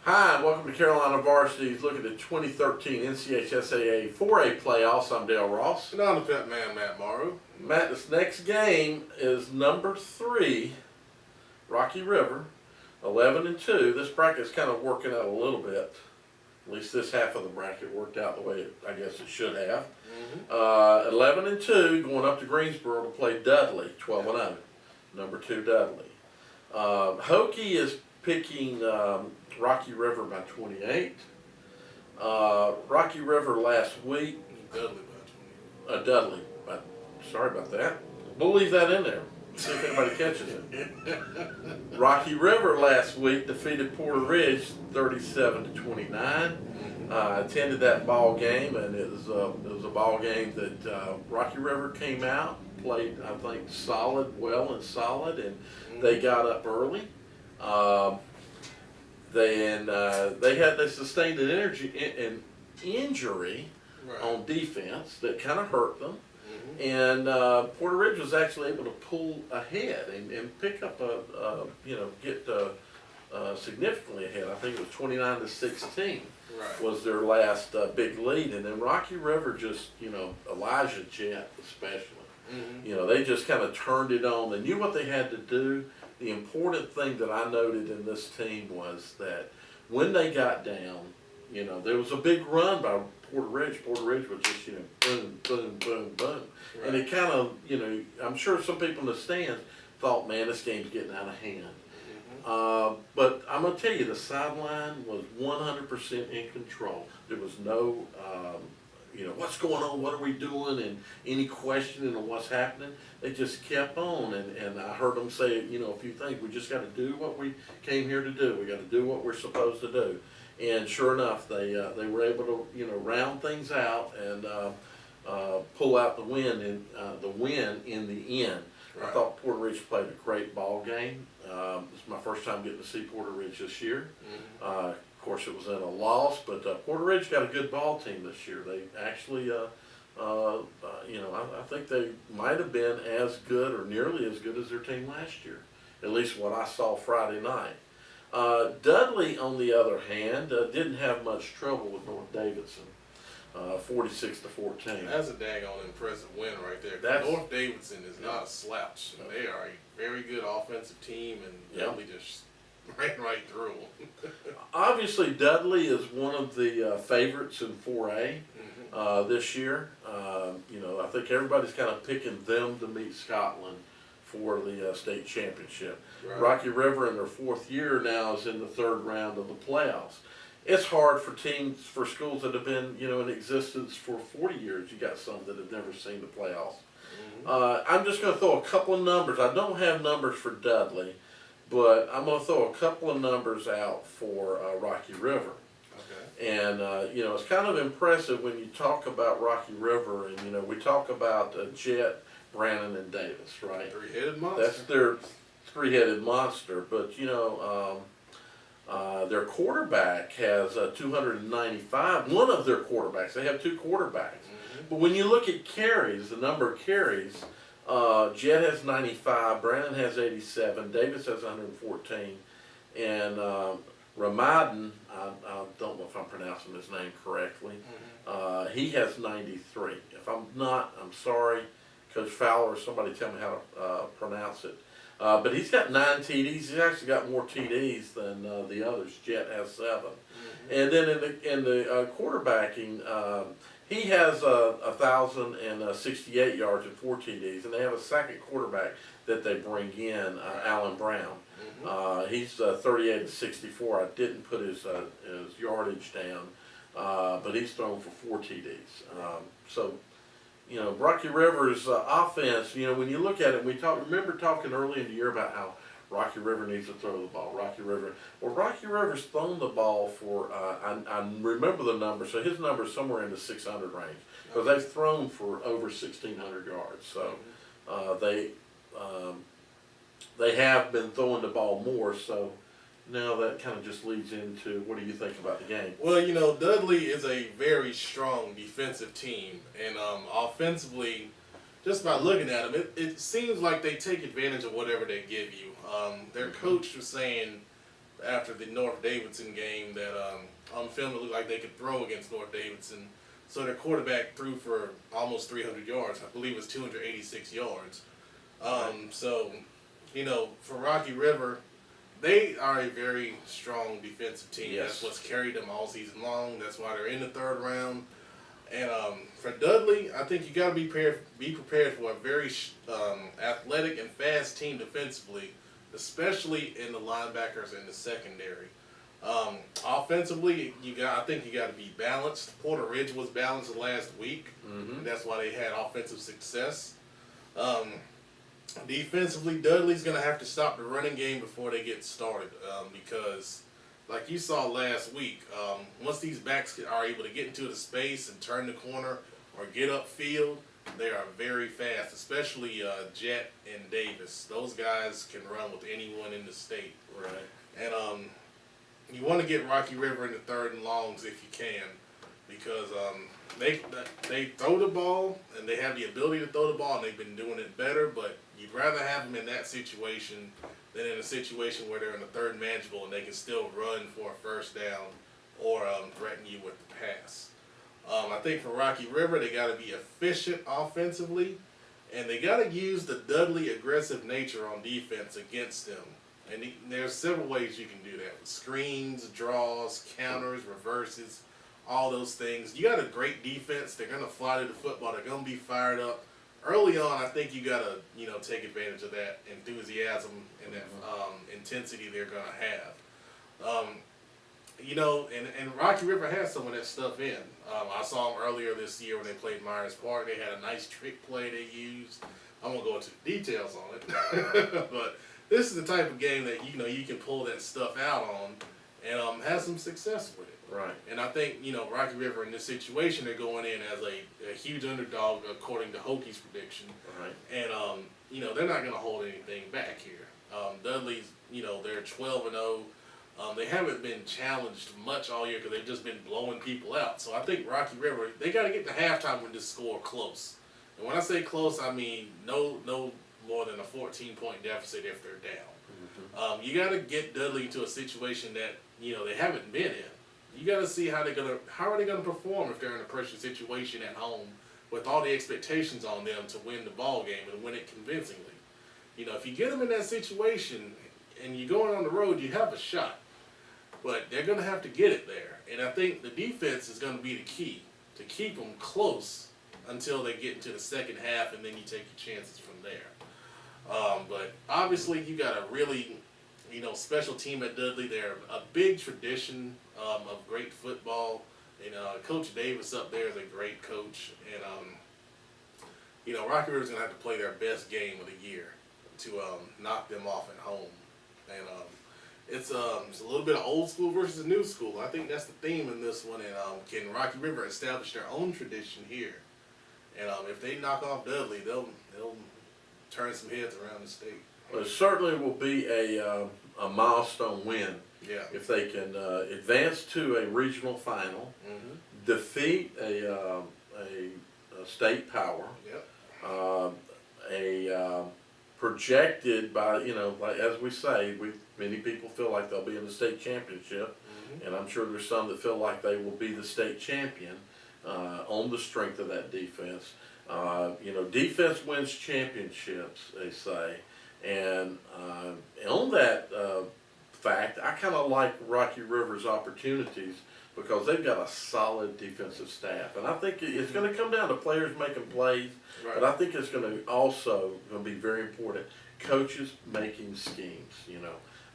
Hi, and welcome to Carolina Varsity's look at the 2013 NCHSAA 4A playoffs. I'm Dale Ross. And I'm the pet man, Matt Morrow. Matt, this next game is number 3, Rocky River, 11-2. This bracket's kind of working out a little bit. At least this half of the bracket worked out the way I guess it should have. 11-2, going up to Greensboro to play Dudley, 12-0. Number 2 Dudley. Hokie is picking Rocky River by 28. Rocky River last week. Dudley by 28. Dudley. Sorry about that. We'll leave that in there. See if anybody catches it. Rocky River last week defeated Porter Ridge 37-29. Attended that ball game, and it was a ball game that Rocky River came out, played I think well and solid, and they got up early. They sustained an injury on defense that kind of hurt them, and Porter Ridge was actually able to pull ahead and pick up get significantly ahead. I think it was 29-16 was their last big lead, and then Rocky River just Elijah Jett especially, they just kind of turned it on. They knew what they had to do. The important thing that I noted in this team was that when they got down, there was a big run by Porter Ridge. Porter Ridge was just, boom, boom, boom, boom. Right. And it kind of, I'm sure some people in the stands thought, man, this game's getting out of hand. But I'm going to tell you, the sideline was 100% in control. There was no, what's going on, what are we doing, and any questioning of what's happening. They just kept on, and I heard them say, a few things. We just got to do what we came here to do. We got to do what we're supposed to do. And sure enough, they were able to, round things out and pull out the win in the end. Right. I thought Porter Ridge played a great ball game. This is my first time getting to see Porter Ridge this year. Of course, it was in a loss, but Porter Ridge got a good ball team this year. They actually, I think they might have been as good or nearly as good as their team last year, at least what I saw Friday night. Dudley, on the other hand, didn't have much trouble with North Davidson. 46-14. That's a daggone impressive win right there. North Davidson is not a slouch. They are a very good offensive team, and Dudley just ran right through them. Obviously, Dudley is one of the favorites in 4A this year. I think everybody's kind of picking them to meet Scotland for the state championship. Right. Rocky River, in their 4th year now, is in the 3rd round of the playoffs. It's hard for schools that have been, in existence for 40 years. You got some that have never seen the playoffs. I'm just going to throw a couple of numbers. I don't have numbers for Dudley, but I'm going to throw a couple of numbers out for Rocky River. Okay. And, it's kind of impressive when you talk about Rocky River, and, we talk about Jett, Brannon, and Davis, right? Three-headed monster. That's their three-headed monster, but, their quarterback has 295. One of their quarterbacks, they have 2 quarterbacks. But when you look at carries, the number of carries, Jett has 95, Brannon has 87, Davis has 114, and Ramadan, I don't know if I'm pronouncing his name correctly, he has 93. If I'm not, I'm sorry, Coach Fowler or somebody tell me how to pronounce it. But he's got 9 TDs. He's actually got more TDs than the others. Jett has 7. And then in the quarterbacking, he has 1,068 yards and 4 TDs. And they have a second quarterback that they bring in, Alan Brown. He's 38-64. I didn't put his yardage down, but he's thrown for 4 TDs. Rocky River's offense, when you look at it, remember talking early in the year about how Rocky River needs to throw the ball. Rocky River's thrown the ball for, I remember the number, so his number is somewhere in the 600 range, because they've thrown for over 1,600 yards. So they have been throwing the ball more, so now that kind of just leads into, what do you think about the game? Well, Dudley is a very strong defensive team, and offensively, just by looking at them, it seems like they take advantage of whatever they give you. Their coach was saying after the North Davidson game that on film it looked like they could throw against North Davidson. So their quarterback threw for almost 300 yards. I believe it was 286 yards. So, for Rocky River, they are a very strong defensive team. Yes. That's what's carried them all season long. That's why they're in the third round. And for Dudley, I think you got to be prepared for a very athletic and fast team defensively, especially in the linebackers and the secondary. Offensively, I think you got to be balanced. Porter Ridge was balanced last week. Mm-hmm. And that's why they had offensive success. Defensively, Dudley's going to have to stop the running game before they get started because, like you saw last week, once these backs are able to get into the space and turn the corner or get upfield, they are very fast, especially Jet and Davis. Those guys can run with anyone in the state. Right. And you want to get Rocky River in the third and longs if you can, because they throw the ball and they have the ability to throw the ball and they've been doing it better, but you'd rather have them in that situation than in a situation where they're in a third manageable and they can still run for a first down or threaten you with the pass. I think for Rocky River, they got to be efficient offensively, and they got to use the Dudley aggressive nature on defense against them. And there's several ways you can do that: with screens, draws, counters, reverses, all those things. You got a great defense. They're going to fly to the football. They're going to be fired up. Early on, I think you got to take advantage of that enthusiasm and that intensity they're going to have. And Rocky River has some of that stuff in. I saw them earlier this year when they played Myers Park. They had a nice trick play they used. I won't go into the details on it, but this is the type of game that you can pull that stuff out on and have some success with it. Right. And I think Rocky River in this situation, they're going in as a huge underdog according to Hokies' prediction. Right. And they're not going to hold anything back here. Dudley's they're 12-0. They haven't been challenged much all year because they've just been blowing people out. So I think Rocky River, they got to get to halftime with this score close. And when I say close, I mean no more than a 14-point deficit if they're down. Mm-hmm. You got to get Dudley into a situation that they haven't been in. You got to see how are they gonna perform if they're in a pressure situation at home with all the expectations on them to win the ball game and win it convincingly. If you get them in that situation and you're going on the road, you have a shot. But they're going to have to get it there. And I think the defense is going to be the key to keep them close until they get into the second half, and then you take your chances from there. But obviously, you got a really, special team at Dudley. They're a big tradition of great football. And Coach Davis up there is a great coach. And, Rocky River's going to have to play their best game of the year to knock them off at home. And it's a little bit of old school versus new school. I think that's the theme in this one. And can Rocky River establish their own tradition here? And if they knock off Dudley, they'll turn some heads around the state. Well, it certainly will be a milestone win. Yeah. If they can advance to a regional final, Mm-hmm. defeat a state power, Yep. Projected by, like as we say, many people feel like they'll be in the state championship, Mm-hmm. and I'm sure there's some that feel like they will be the state champion on the strength of that defense. Defense wins championships, they say, and on that fact, I kind of like Rocky River's opportunities because they've got a solid defensive staff, and I think it's going to come down to players making plays. Right. But I think it's going to be very important. Coaches making schemes.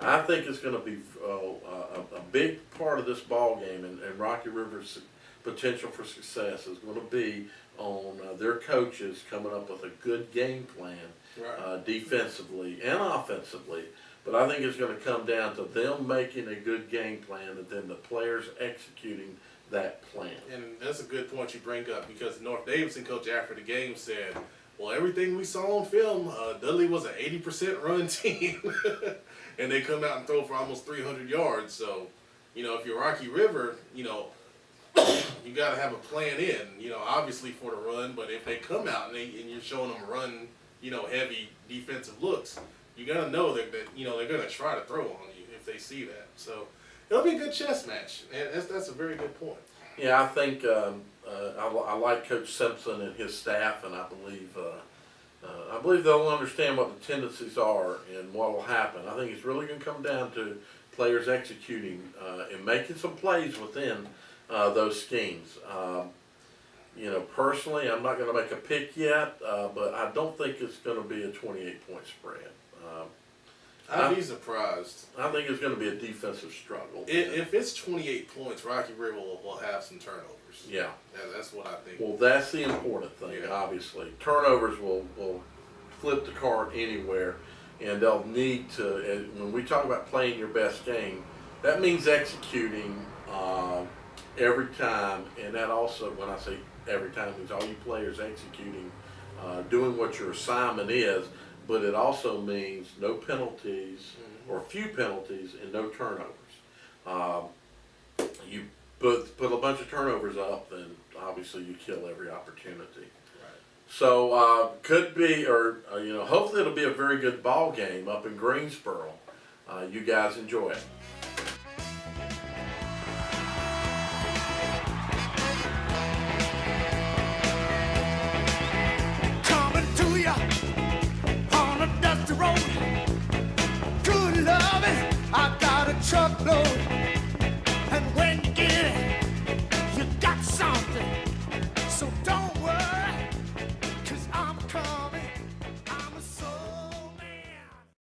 I think it's going to be a big part of this ball game, and Rocky River's potential for success is going to be on their coaches coming up with a good game plan, Right. Defensively and offensively. But I think it's going to come down to them making a good game plan and then the players executing that plan. And that's a good point you bring up, because North Davidson coach after the game said, well, everything we saw on film, Dudley was an 80% run team. And they come out and throw for almost 300 yards. So, if you're Rocky River, you got to have a plan in, obviously for the run. But if they come out and you're showing them run, heavy defensive looks, you got to know that they're going to try to throw on you. if they see that. So it'll be a good chess match, and that's a very good point. Yeah, I think I like Coach Simpson and his staff, and I believe they'll understand what the tendencies are and what will happen. I think it's really going to come down to players executing and making some plays within those schemes. Personally, I'm not going to make a pick yet, but I don't think it's going to be a 28-point spread. I'd be surprised. I think it's going to be a defensive struggle. If it's 28 points, Rocky River will have some turnovers. Yeah. That's what I think. Well, that's the important thing, obviously. Turnovers will flip the card anywhere, and they'll need to, and when we talk about playing your best game, that means executing every time, and that also, when I say every time, means all you players executing, doing what your assignment is, but it also means no penalties or few penalties and no turnovers. You put a bunch of turnovers up, then obviously you kill every opportunity. So could be, or hopefully it'll be a very good ball game up in Greensboro. You guys enjoy it. Coming to ya on a dusty road. Good loving, I got a truckload.